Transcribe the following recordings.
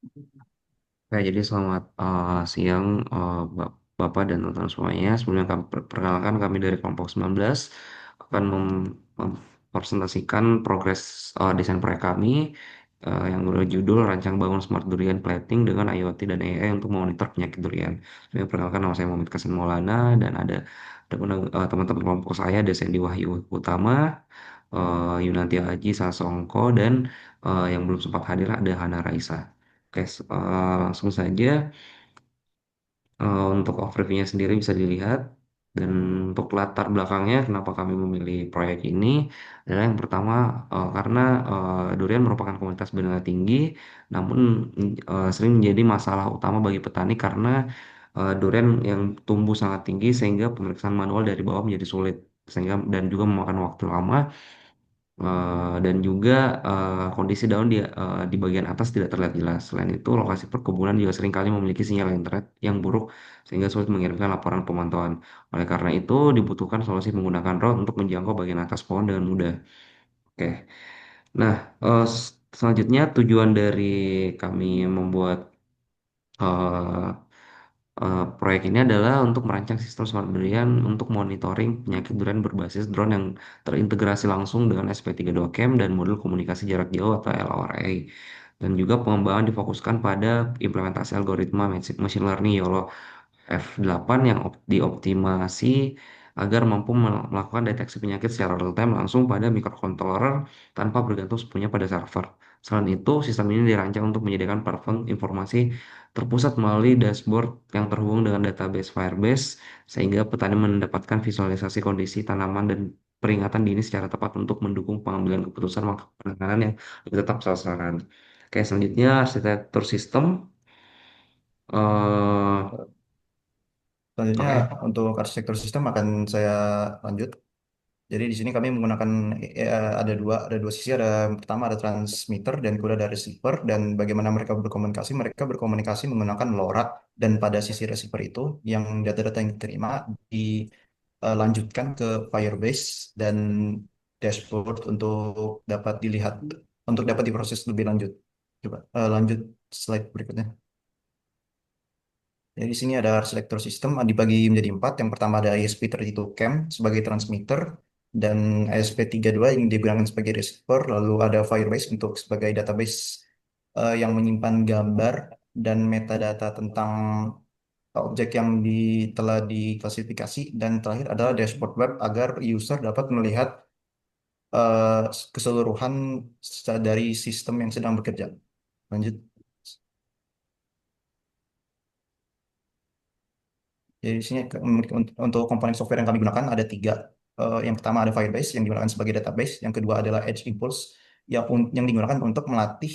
Oke, jadi selamat siang Bapak dan teman-teman semuanya. Sebelumnya kami perkenalkan kami dari kelompok 19 akan mempresentasikan progres desain proyek kami yang berjudul Rancang Bangun Smart Durian Plating dengan IoT dan AI untuk memonitor penyakit durian. Sebelumnya perkenalkan nama saya Muhammad Kasim Maulana dan ada teman-teman kelompok saya Desendi Wahyu Utama, Yunanti Aji Sasongko dan yang belum sempat hadir ada Hana Raisa. Oke, langsung saja untuk overview-nya sendiri bisa dilihat. Dan untuk latar belakangnya, kenapa kami memilih proyek ini adalah yang pertama karena durian merupakan komunitas bernilai tinggi, namun sering menjadi masalah utama bagi petani karena durian yang tumbuh sangat tinggi sehingga pemeriksaan manual dari bawah menjadi sulit, sehingga dan juga memakan waktu lama. Dan juga kondisi daun di bagian atas tidak terlihat jelas. Selain itu, lokasi perkebunan juga seringkali memiliki sinyal internet yang buruk sehingga sulit mengirimkan laporan pemantauan. Oleh karena itu, dibutuhkan solusi menggunakan drone untuk menjangkau bagian atas pohon dengan mudah. Oke. Nah, selanjutnya tujuan dari kami membuat eh, proyek ini adalah untuk merancang sistem smart durian untuk monitoring penyakit durian berbasis drone yang terintegrasi langsung dengan SP32 Cam dan modul komunikasi jarak jauh atau LoRa. Dan juga pengembangan difokuskan pada implementasi algoritma machine learning YOLO F8 yang dioptimasi agar mampu melakukan deteksi penyakit secara real time langsung pada microcontroller tanpa bergantung sepenuhnya pada server. Selain itu, sistem ini dirancang untuk menyediakan platform informasi terpusat melalui dashboard yang terhubung dengan database Firebase sehingga petani mendapatkan visualisasi kondisi tanaman dan peringatan dini secara tepat untuk mendukung pengambilan keputusan penanganan yang lebih tetap sasaran. Oke, selanjutnya arsitektur sistem. eh Selanjutnya oke. untuk arsitektur sistem akan saya lanjut. Jadi di sini kami menggunakan ada dua sisi. Ada pertama ada transmitter dan kedua ada receiver, dan bagaimana mereka berkomunikasi. Mereka berkomunikasi menggunakan LoRa, dan pada sisi receiver itu yang data-data yang diterima dilanjutkan ke Firebase dan dashboard dapat dilihat untuk dapat diproses lebih lanjut. Coba lanjut slide berikutnya. Jadi di sini ada selektor sistem dibagi menjadi empat. Yang pertama ada ESP32 Cam sebagai transmitter dan ESP32 yang digunakan sebagai receiver. Lalu ada Firebase untuk sebagai database yang menyimpan gambar dan metadata tentang objek yang telah diklasifikasi. Dan terakhir adalah dashboard web agar user dapat melihat eh, keseluruhan dari sistem yang sedang bekerja. Lanjut. Jadi di sini untuk komponen software yang kami gunakan ada tiga. Yang pertama ada Firebase yang digunakan sebagai database. Yang kedua adalah Edge Impulse yang digunakan untuk melatih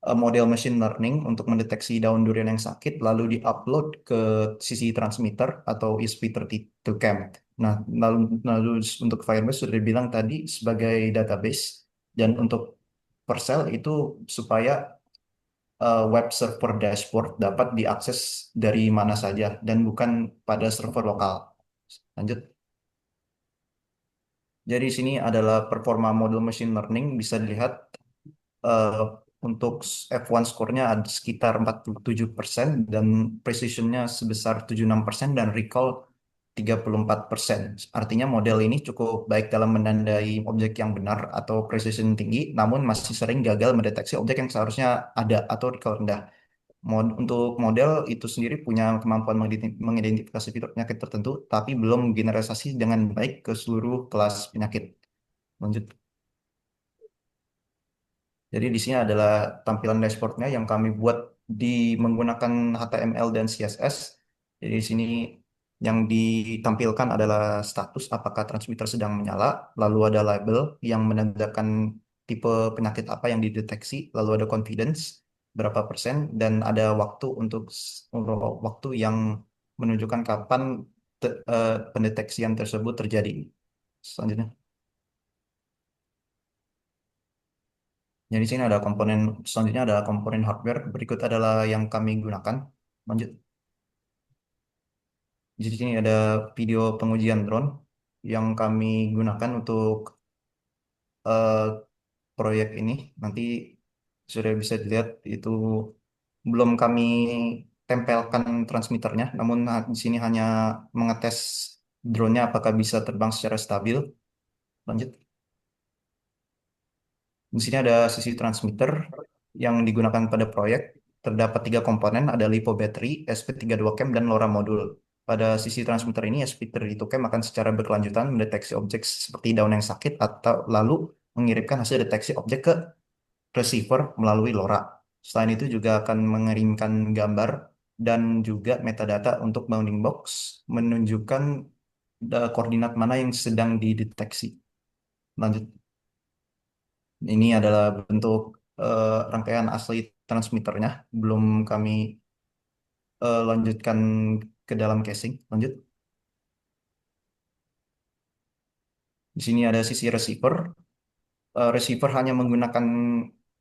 model machine learning untuk mendeteksi daun durian yang sakit lalu diupload ke sisi transmitter atau ESP32 Cam. Nah, lalu untuk Firebase sudah dibilang tadi sebagai database, dan untuk Vercel itu supaya web server dashboard dapat diakses dari mana saja dan bukan pada server lokal. Lanjut. Jadi sini adalah performa model machine learning bisa dilihat eh, untuk F1 skornya ada sekitar 47% dan precisionnya sebesar 76% dan recall 34%. Artinya model ini cukup baik dalam menandai objek yang benar atau precision tinggi, namun masih sering gagal mendeteksi objek yang seharusnya ada atau recall rendah. Untuk model itu sendiri punya kemampuan mengidentifikasi fitur penyakit tertentu, tapi belum generalisasi dengan baik ke seluruh kelas penyakit. Lanjut. Jadi di sini adalah tampilan dashboardnya yang kami buat menggunakan HTML dan CSS. Jadi di sini yang ditampilkan adalah status apakah transmitter sedang menyala, lalu ada label yang menandakan tipe penyakit apa yang dideteksi, lalu ada confidence berapa persen, dan ada untuk waktu yang menunjukkan kapan pendeteksian tersebut terjadi. Selanjutnya. Jadi di sini ada komponen selanjutnya ada komponen hardware. Berikut adalah yang kami gunakan. Lanjut. Jadi di sini ada video pengujian drone yang kami gunakan untuk proyek ini. Nanti sudah bisa dilihat itu belum kami tempelkan transmitternya, namun di sini hanya mengetes drone-nya apakah bisa terbang secara stabil. Lanjut. Di sini ada sisi transmitter yang digunakan pada proyek. Terdapat tiga komponen, ada LiPo battery, SP32 cam, dan LoRa modul. Pada sisi transmitter ini, SP32 cam akan secara berkelanjutan mendeteksi objek seperti daun yang sakit atau lalu mengirimkan hasil deteksi objek ke receiver melalui LoRa. Selain itu juga akan mengirimkan gambar dan juga metadata untuk bounding box menunjukkan koordinat mana yang sedang dideteksi. Lanjut. Ini adalah bentuk rangkaian asli transmitternya. Belum kami lanjutkan ke dalam casing. Lanjut. Di sini ada sisi receiver. Receiver hanya menggunakan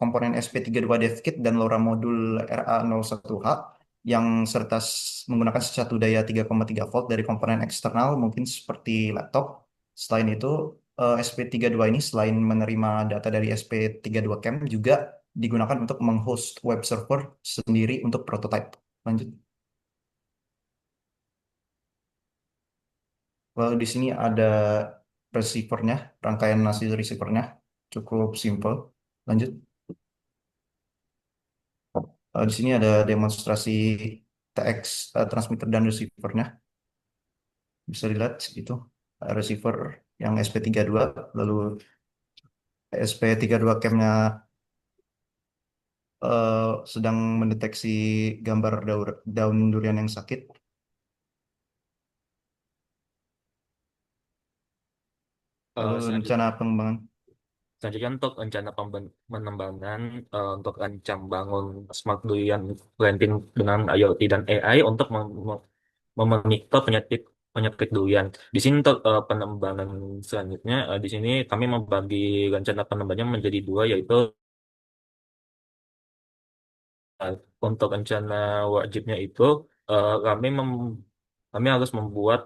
komponen SP32 DevKit dan LoRa modul RA01H yang serta menggunakan satu daya 3,3 volt dari komponen eksternal mungkin seperti laptop. Selain itu, SP32 ini selain menerima data dari SP32 Cam juga digunakan untuk menghost web server sendiri untuk prototype. Lanjut. Lalu di sini ada receivernya, rangkaian hasil receivernya cukup simple. Lanjut. Di sini ada demonstrasi TX transmitter dan receivernya. Bisa dilihat itu receiver yang SP32, lalu SP32 camnya sedang mendeteksi gambar daun durian yang sakit. Lalu rencana Selanjutnya, pengembangan. selanjutnya untuk rencana pengembangan untuk rancang bangun smart durian blending dengan IoT dan AI untuk memonitor penyakit penyakit durian. Di sini untuk pengembangan selanjutnya, di sini kami membagi rencana pengembangannya menjadi dua, yaitu uh, untuk rencana wajibnya itu kami harus membuat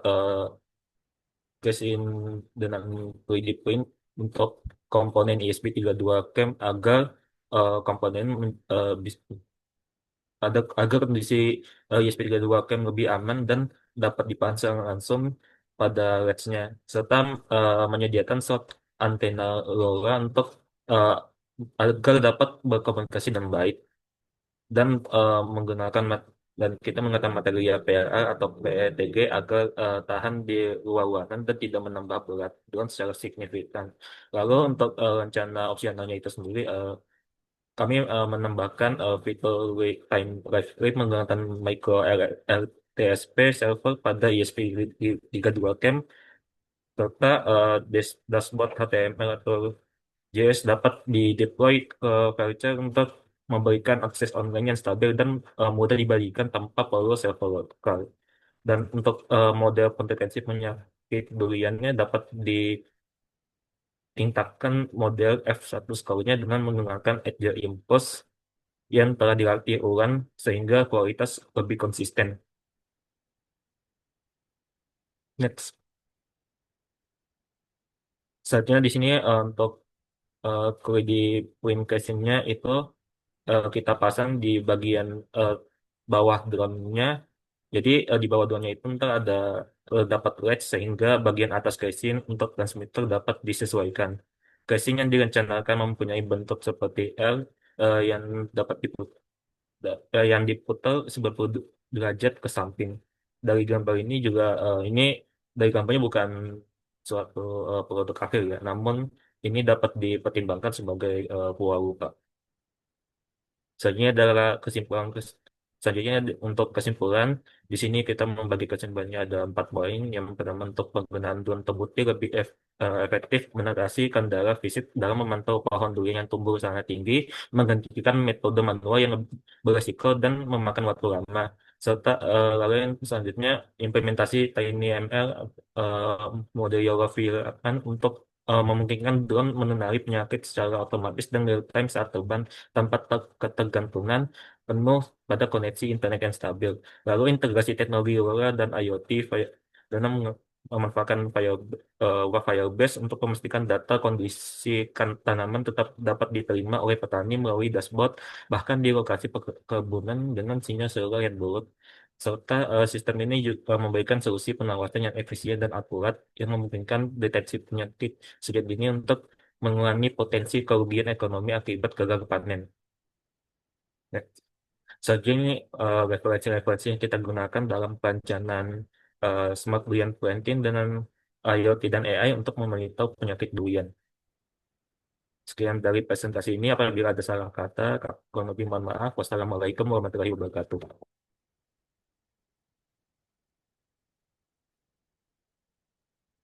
casing dengan 3D print untuk komponen ESP32 cam agar komponen agar kondisi ESP32 cam lebih aman dan dapat dipasang langsung pada ledge-nya serta menyediakan slot antena LoRa untuk eh, agar dapat berkomunikasi dengan baik dan dan kita menggunakan materi PLA atau PETG agar tahan di luar ruangan dan tidak menambah berat drone secara signifikan. Lalu untuk rencana opsionalnya itu sendiri, kami menambahkan fitur wait time live rate menggunakan micro LTSP server pada ESP32 cam serta dashboard HTML atau JS dapat di-deploy ke Vultr untuk memberikan akses online yang stabil dan mudah dibagikan tanpa perlu server lokal. Dan untuk model kompetensi penyakit duriannya dapat ditingkatkan model F1 skornya dengan menggunakan Edge Impulse yang telah dilatih ulang sehingga kualitas lebih konsisten. Next. Selanjutnya di sini untuk QD Win casingnya itu kita pasang di bagian eh, bawah drone-nya. Jadi di bawah drone-nya itu ntar ada dapat ledge sehingga bagian atas casing untuk transmitter dapat disesuaikan. Casing yang direncanakan mempunyai bentuk seperti L yang dapat yang diputar 90 derajat ke samping. Dari gambar ini juga ini dari gambarnya bukan suatu produk akhir ya, namun ini dapat dipertimbangkan sebagai buah luka. Selanjutnya adalah selanjutnya untuk kesimpulan, di sini kita membagi kesimpulannya ada 4 poin. Yang pertama untuk penggunaan drone terbukti lebih efektif mengatasi kendala fisik dalam memantau pohon durian yang tumbuh sangat tinggi, menggantikan metode manual yang beresiko dan memakan waktu lama. Serta lalu yang selanjutnya implementasi TinyML model Yoga untuk memungkinkan drone mengenali penyakit secara otomatis dan real time saat terbang tanpa ketergantungan penuh pada koneksi internet yang stabil. Lalu integrasi teknologi LoRa dan IoT dalam memanfaatkan web Firebase untuk memastikan data kondisi tanaman tetap dapat diterima oleh petani melalui dashboard, bahkan di lokasi perkebunan dengan sinyal seluler yang buruk. Serta sistem ini juga memberikan solusi pengawasan yang efisien dan akurat yang memungkinkan deteksi penyakit sejak dini untuk mengurangi potensi kerugian ekonomi akibat gagal panen. Ya. Saja ini referensi-referensi yang kita gunakan dalam perencanaan Smart Durian Planting dengan IoT dan AI untuk memonitor penyakit durian. Sekian dari presentasi ini. Apabila ada salah kata, kurang lebih mohon maaf. Wassalamualaikum warahmatullahi wabarakatuh.